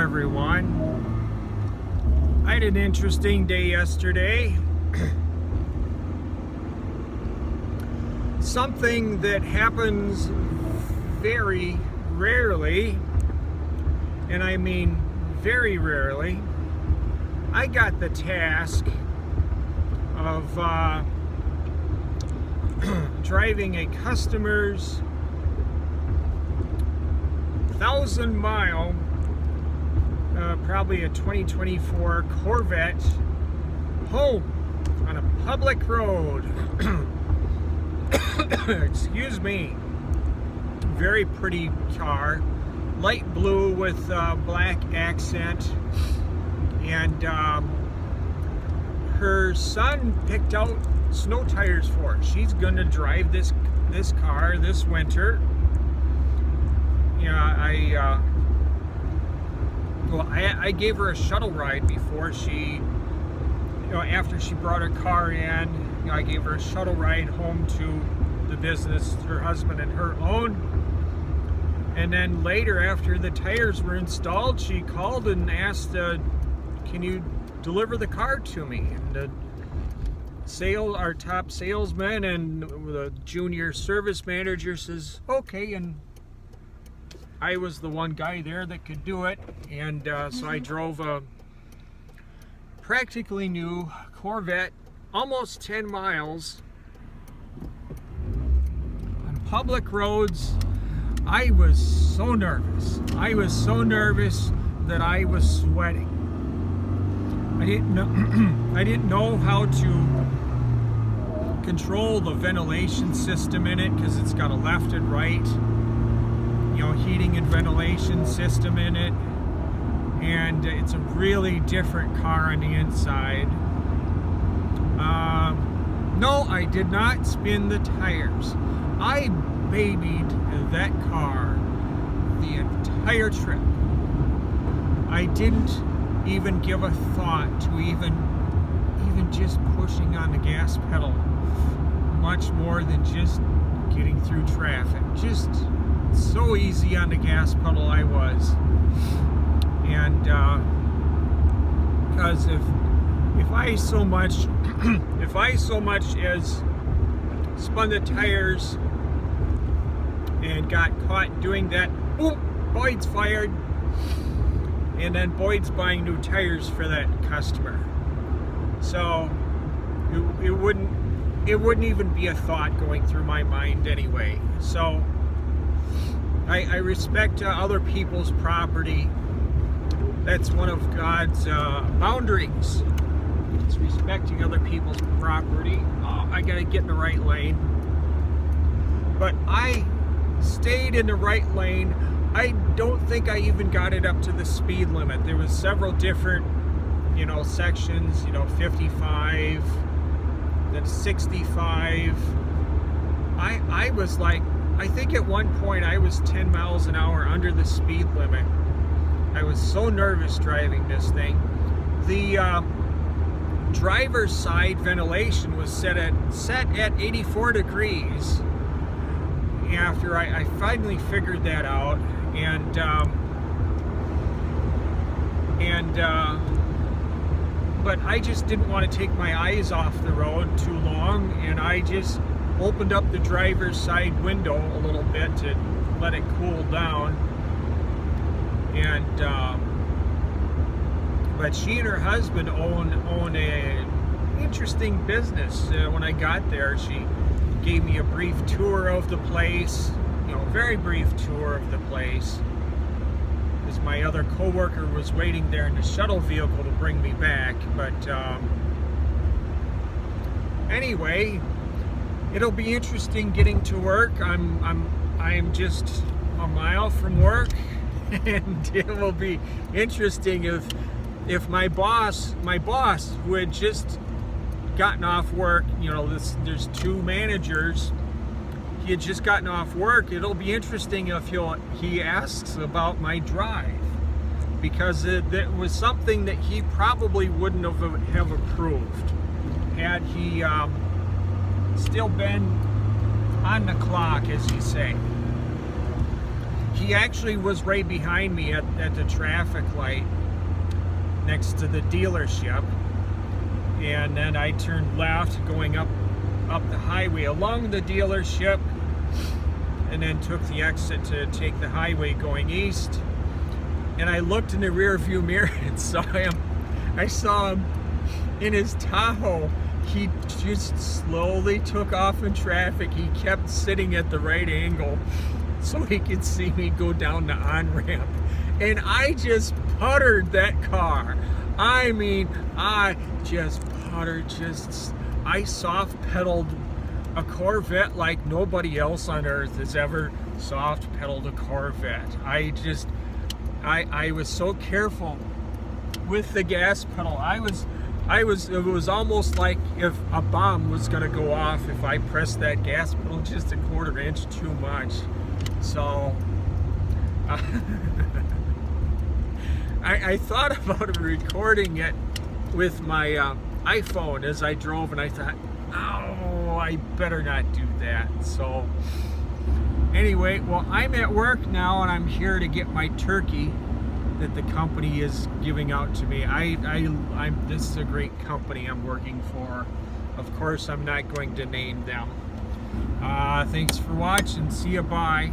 everyone. I had an interesting day yesterday. Something that happens very rarely, and I mean very rarely. I got the task of driving a customer's 1,000-mile, probably a 2024 Corvette home on a public road. Excuse me. Very pretty car, light blue with black accent, and her son picked out snow tires for her. She's gonna drive this car this winter. Yeah, I gave her a shuttle ride before she, after she brought her car in. I gave her a shuttle ride home to the business her husband and her own. And then later, after the tires were installed, she called and asked, can you deliver the car to me? And our top salesman and the junior service manager says, okay. And I was the one guy there that could do it. And so I drove a practically new Corvette, almost 10 miles on public roads. I was so nervous. I was so nervous that I was sweating. I didn't know how to control the ventilation system in it, because it's got a left and right, heating and ventilation system in it, and it's a really different car on the inside. No, I did not spin the tires. I babied that car the entire trip. I didn't even give a thought to even just pushing on the gas pedal, much more than just getting through traffic. Just so easy on the gas pedal I was. And because if I so much as spun the tires and got caught doing that, boom, Boyd's fired, and then Boyd's buying new tires for that customer. So it wouldn't even be a thought going through my mind anyway. So I respect other people's property. That's one of God's boundaries. It's respecting other people's property. I gotta get in the right lane. But I stayed in the right lane. I don't think I even got it up to the speed limit. There was several different, sections, 55, then 65. I was like, I think at one point I was 10 miles an hour under the speed limit. I was so nervous driving this thing. The driver's side ventilation was set at 84 degrees. After I finally figured that out, but I just didn't want to take my eyes off the road too long, and I just opened up the driver's side window a little bit to let it cool down. And but she and her husband own a interesting business. When I got there, she gave me a brief tour of the place, very brief tour of the place, because my other coworker was waiting there in the shuttle vehicle to bring me back. But anyway, it'll be interesting getting to work. I'm just a mile from work, and it will be interesting if my boss who had just gotten off work, there's two managers, he had just gotten off work. It'll be interesting if he asks about my drive, because it was something that he probably wouldn't have approved had he still been on the clock, as you say. he actually was right behind me at the traffic light next to the dealership. And then I turned left going up the highway along the dealership, and then took the exit to take the highway going east. And I looked in the rear view mirror and saw him. I saw him in his Tahoe. He just slowly took off in traffic. He kept sitting at the right angle so he could see me go down the on-ramp. And I just puttered that car. I mean, I just puttered, I soft pedaled a Corvette like nobody else on earth has ever soft pedaled a Corvette. I was so careful with the gas pedal. It was almost like if a bomb was gonna go off if I pressed that gas pedal just a quarter inch too much. So I thought about recording it with my iPhone as I drove, and I thought, oh, I better not do that. So anyway, well, I'm at work now, and I'm here to get my turkey that the company is giving out to me. This is a great company I'm working for. Of course, I'm not going to name them. Thanks for watching. See you. Bye.